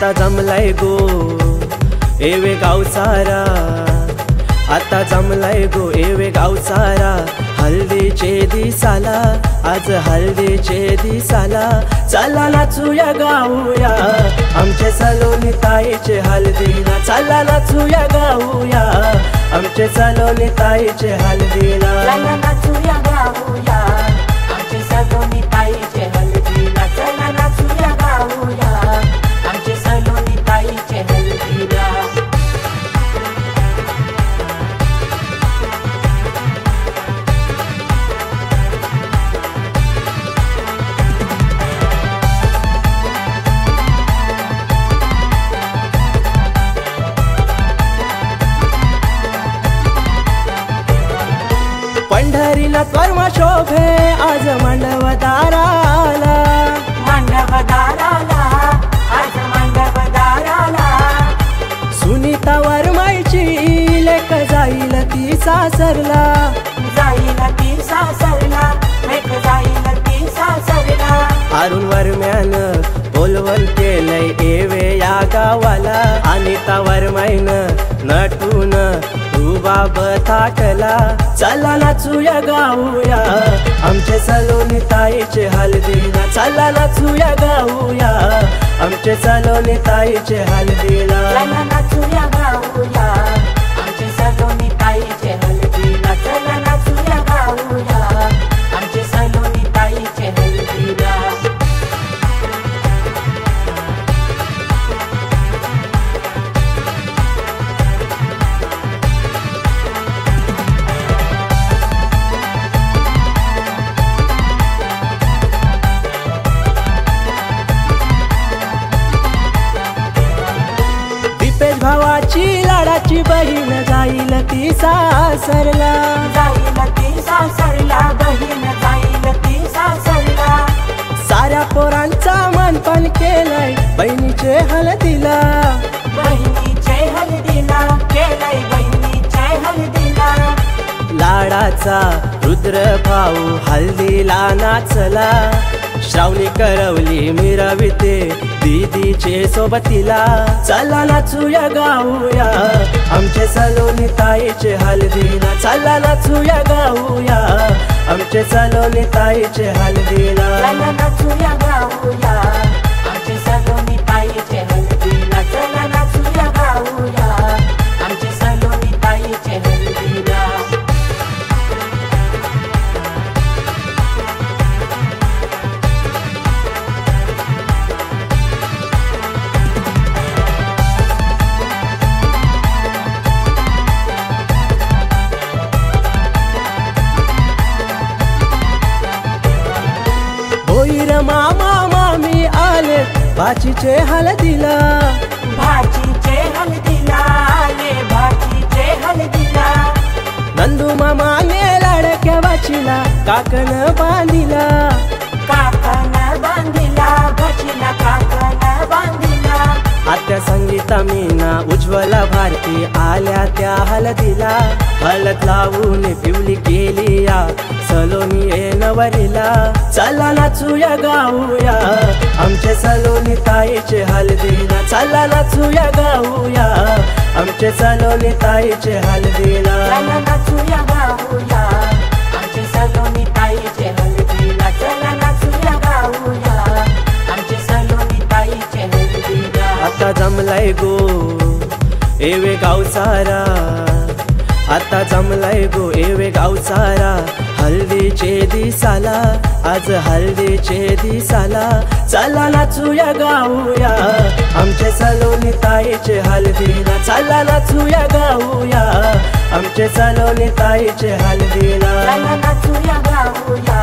आता जमलाय गो एवे गाव सारा, आता जमलाय गो एवे गाव सारा। हल्दीचे दिसाला आज हल्दीचे दिसाला, चला नाचूया गाऊया आमचे सलोनी ताईचे हल्दीला, चला नाचूया गाऊया आमचे सलोनी ताईचे हल्दीला, चला नाचूया गाऊया आमचे सलोनी ताईचे हल्दीला, चला नाचूया गाऊया आमचे सलोनी ताईचे हल्दीला। पंढरीला कर्म शोभे आज मांडवदाराला, मांडवदाराला आज मांडवदाराला। सुनीता वर्माईची लेक जाईल ती सासरला, जाईल ती सासरला, लेक जाईल ती सासरला। अरुण वर्म्यान बोलवण केलंय एवे या गावाला, अनिता वर्माईन नटून रुबाब थाटला, चला नाचूया गाऊया आमचे सलोनी ताईचे हल्दीला, चला नाचूया गाऊया आमचे सलोनी ताईचे हल्दीला, चला नाचूया गाऊया आमचे सलोनी ताईचे हल्दीला, चला नाचूया गाऊया आमचे सलोनी ताईचे हल्दीला। भावाची लाडाची बहीण जाईल ती सासरला, जाईल ती सासरला, बहीण जाईल ती सासरला। साऱ्या पोरांचा मनपण केलंय बहिणीचे हल्दीला, बहिणीचे हल्दीला केलंय बहिणीचे हल्दीला। लाडाचा रुद्र भाऊ हल्दीला नाचला, श्रावणी करवली मिरविते दीदीचे सोबतीला, चला नाचूया गाऊया आमचे सलोनी ताईचे हल्दीला, चला नाचूया गाऊया आमचे सलोनी ताईचे हल्दीला, चला नाचूया गाऊया आमचे सलोनी ताईचे हल्दीला, चला नाचूया गाऊया आमचे सलोनी ताईचे हल्दीला। भोईर मामा मामी आले भाचीचे हल्दीला, भाचीचे हल्दीला आले भाचीचे हल्दीला। नंदू मामाने लाडक्या भाचीला काकण बांधिला, काकण बांधिला भाचीला काकण बांधिला। आत्या संगीता मीना उज्ज्वला भारती आल्या त्या हल्दीला, हळद लावून पिवली केली या सलोनी ए नवरीला, चला नाचूया गाऊया आमचे सलोनी ताईचे हल्दीला, चला नाचूया गाऊया आमचे सलोनी ताईचे हल्दीला, चला नाचूया गाऊया आमचे सलोनी ताईचे हल्दीला, चला नाचूया गाऊया आमचे सलोनी ताईचे हल्दीला। आता जमलाय गो एवे गाव सारा, आता जमलाय गो एवे गाव सारा। हल्दीचे दिसाला आज हल्दीचे दिसाला, चला नाचूया गाऊया आमचे सलोनी ताईचे हल्दीला, चला नाचूया गाऊया आमचे सलोनी ताईचे हल्दीला, चला नाचूया गाऊया